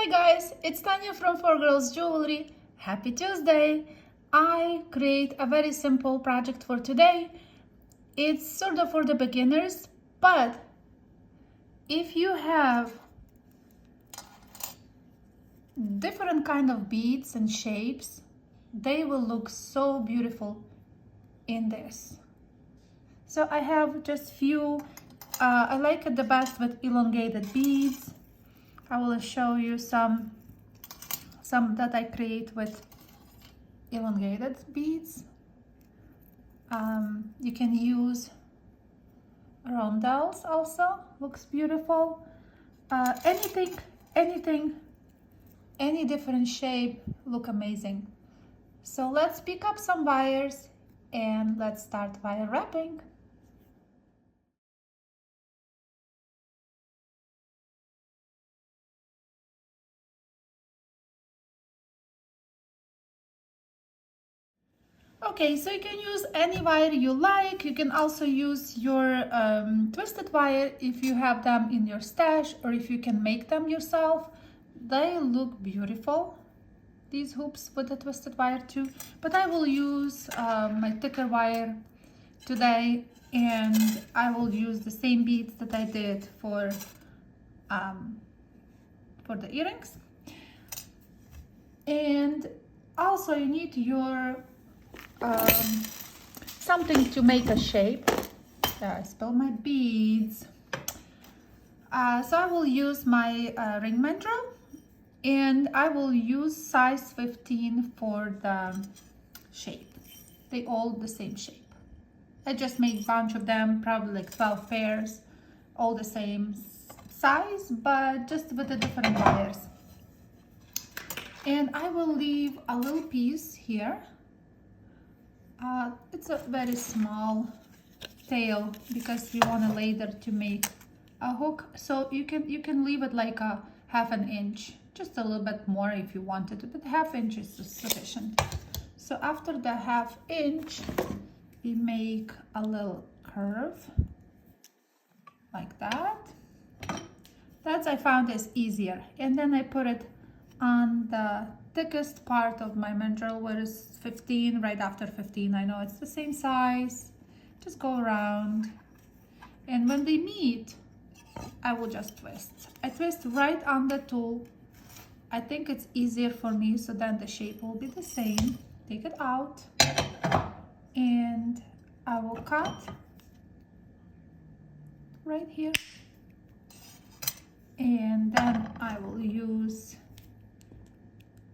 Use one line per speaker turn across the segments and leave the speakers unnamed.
Hi guys, it's Tanya from 4Girls Jewelry. Happy Tuesday! I create a very simple project for today. It's sort of for the beginners, but if you have different kind of beads and shapes, they will look so beautiful in this. So I have just few, I like it the best with elongated beads. I will show you some that I create with elongated beads. You can use rondelles also, looks beautiful. Anything, any different shape look amazing. So let's pick up some wires and let's start wire wrapping. Okay, so you can use any wire you like. You can also use your twisted wire if you have them in your stash or if you can make them yourself. They look beautiful, these hoops with the twisted wire too. But I will use my thicker wire today, and I will use the same beads that I did for the earrings. And also you need your something to make a shape. I spilled my beads. So I will use my ring mandrel, and I will use size 15 for the shape. They all the same shape. I just made a bunch of them, probably like 12 pairs, all the same size, but just with the different wires. And I will leave a little piece here. It's a very small tail because we want to later to make a hook, so you can leave it like a ½ inch, just a little bit more if you wanted it, but ½ inch is sufficient. So after the ½ inch, we make a little curve like that. That's I found is easier, and then I put it on the thickest part of my mandrel, where is 15, right after 15. I know it's the same size. Just go around, and when they meet, I will just twist. I twist right on the tool. I think it's easier for me, so then the shape will be the same. Take it out, and I will cut right here, and then I will use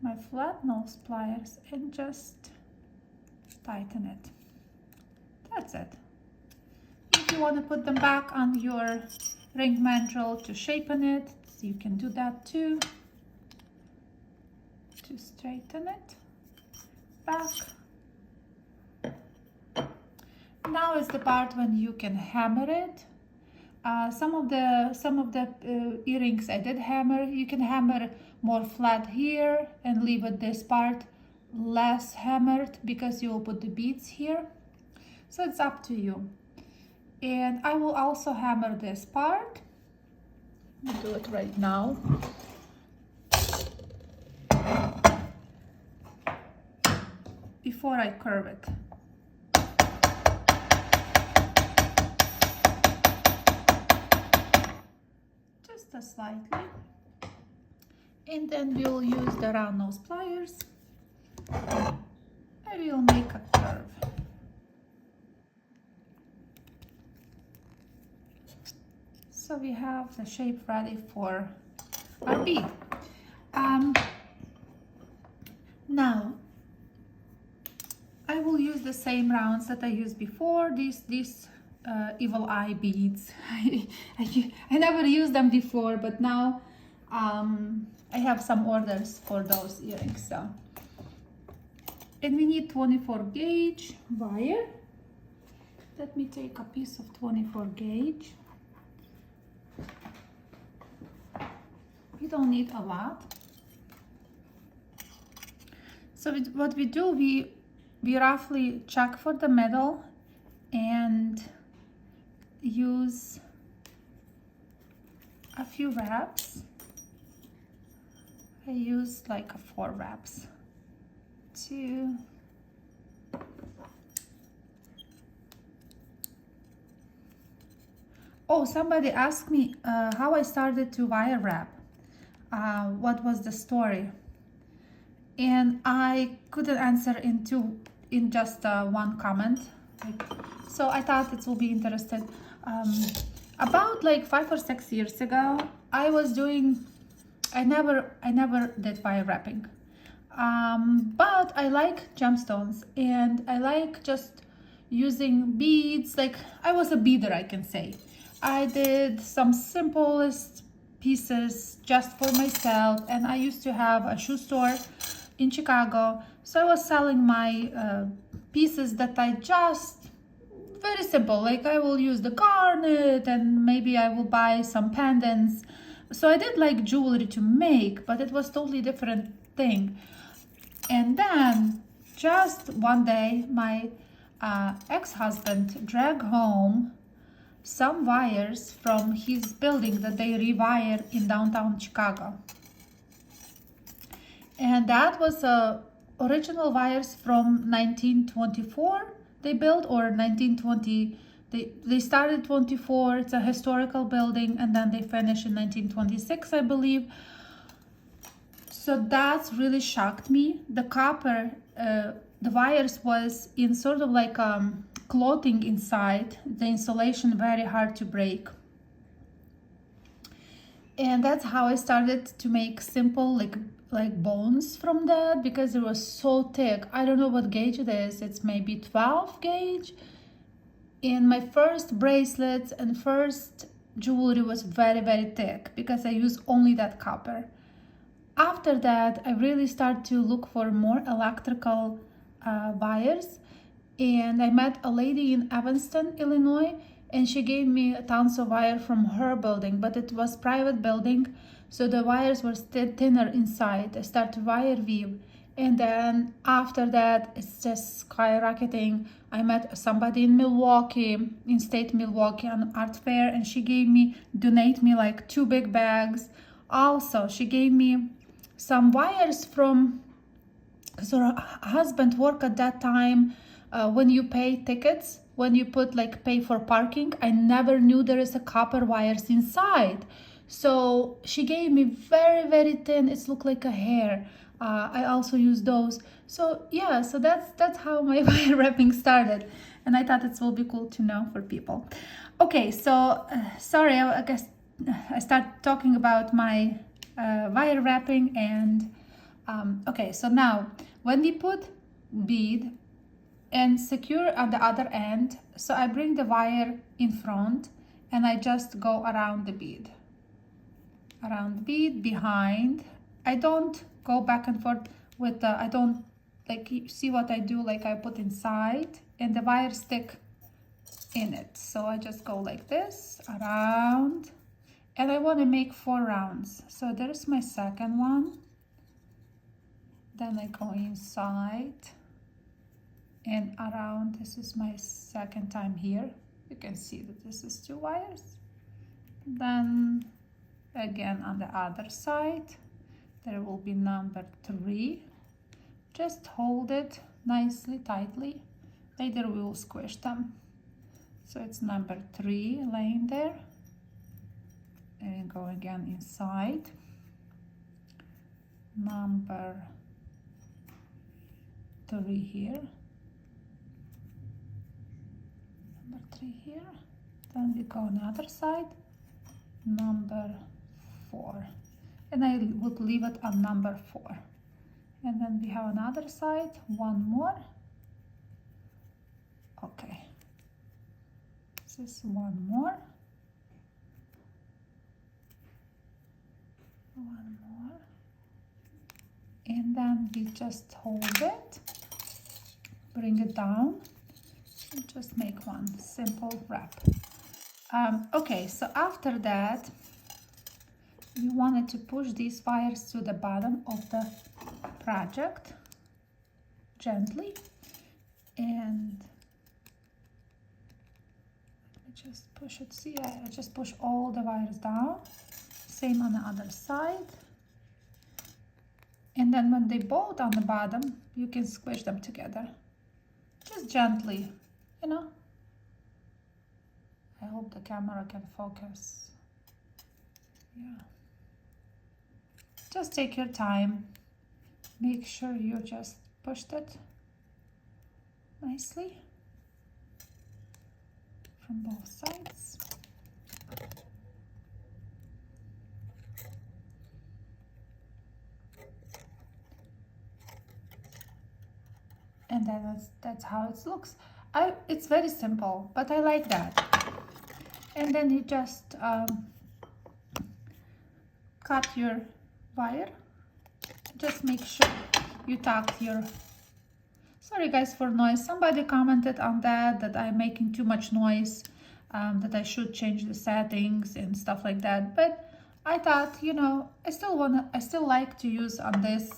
my flat nose pliers and just tighten it. That's it. If you want to put them back on your ring mandrel to shapen it, so you can do that too. To straighten it back. Now is the part when you can hammer it. Some of the earrings I did hammer. You can hammer more flat here and leave it this part less hammered because you will put the beads here. So it's up to you. And I will also hammer this part. I'll do it right now. Before I curve it. Slightly, and then we'll use the round nose pliers. I will make a curve. So we have the shape ready for our bead. Now I will use the same rounds that I used before. These evil eye beads. I never used them before, but now I have some orders for those earrings. So, and we need 24 gauge wire. Let me take a piece of 24 gauge. We don't need a lot. So what we do, we roughly check for the middle and use a few wraps I used like 4 wraps. 2. Oh, somebody asked me how I started to wire wrap. What was the story? And I couldn't answer in just one comment. So I thought it will be interesting. About like 5 or 6 years ago, I never did wire wrapping. But I like gemstones and I like just using beads. Like I was a beader, I can say. I did some simplest pieces just for myself, and I used to have a shoe store in Chicago. So I was selling my pieces that I just very simple, like I will use the garnet and maybe I will buy some pendants. So I did like jewelry to make, but it was totally different thing. And then just one day my ex-husband dragged home some wires from his building that they rewire in downtown Chicago. And that was original wires from 1924 they built, or 1920. They started 24. It's a historical building, and then they finished in 1926, I believe. So that's really shocked me. The copper, the wires was in sort of like clothing inside. The insulation very hard to break. And that's how I started to make simple like bones from that, because it was so thick. I don't know what gauge it is. It's maybe 12 gauge. And my first bracelets and first jewelry was very, very thick because I used only that copper. After that, I really started to look for more electrical wires. And I met a lady in Evanston, Illinois, and she gave me tons of wire from her building, but it was private building, so the wires were still thinner inside. I started wire weave, and then after that it's just skyrocketing. I met somebody in Milwaukee, in state Milwaukee, on art fair, and she donate me like 2 big bags. Also, she gave me some wires from, because her husband worked at that time. When you pay tickets, when you put like pay for parking, I never knew there is a copper wires inside. So she gave me very, very thin, it looked like a hair. I also use those. So yeah, so that's how my wire wrapping started, and I thought it will be cool to know for people. Okay, so sorry, I guess I start talking about my wire wrapping. And okay, so now when we put bead and secure on the other end, so I bring the wire in front and I just go around the bead, behind. I don't go back and forth with the, I don't, like, you see what I do, like I put inside and the wire stick in it. So I just go like this around, and I want to make 4 rounds. So there's my second one. Then I go inside and around. This is my second time here. You can see that this is 2 wires. Then again on the other side there will be number 3. Just hold it nicely, tightly. Later we will squish them. So it's number 3 laying there, and go again inside. Number 3 here. Number 3 here. Then we go on the other side. Number 4. And I would leave it on number 4. And then we have another side, 1 more. Okay. This is 1 more. 1 more. And then we just hold it, bring it down, and just make one simple wrap. Okay, so after that, we wanted to push these wires to the bottom of the project gently, and let me just push it. See, I just push all the wires down. Same on the other side. And then when they bolt on the bottom, you can squish them together. Just gently, you know. I hope the camera can focus. Yeah. Just take your time. Make sure you just pushed it nicely from both sides. And then that's how it looks. It's very simple, but I like that. And then you just cut your wire. Just make sure you tuck your... Sorry guys for noise. Somebody commented on that I'm making too much noise, that I should change the settings and stuff like that. But I thought, you know, I still like to use on this,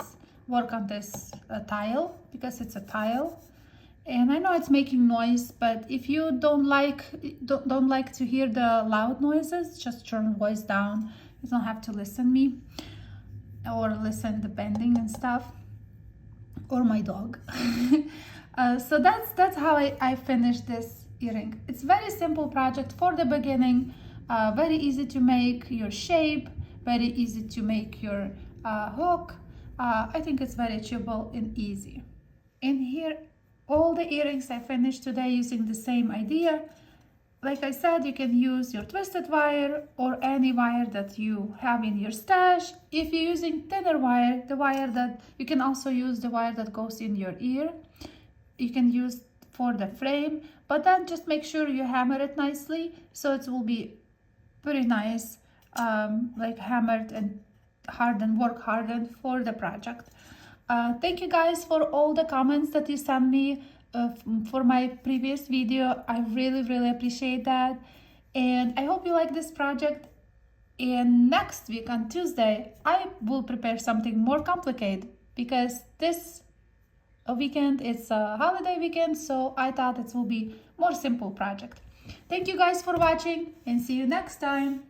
work on this tile, because it's a tile. And I know it's making noise, but if you don't like to hear the loud noises, just turn voice down. You don't have to listen me or listen the bending and stuff, or my dog. So that's how I finished this earring. It's very simple project for the beginning, very easy to make your shape, very easy to make your hook. I think it's very achievable and easy. And here, all the earrings I finished today using the same idea. Like I said, you can use your twisted wire or any wire that you have in your stash. If you're using thinner wire, you can also use the wire that goes in your ear. You can use for the frame, but then just make sure you hammer it nicely so it will be pretty nice, like hammered and hardened for the project. Thank you guys for all the comments that you sent me for my previous video. I really appreciate that, and I hope you like this project. And next week on Tuesday I will prepare something more complicated, because this weekend it's a holiday weekend, so I thought it will be more simple project. Thank you guys for watching, and see you next time.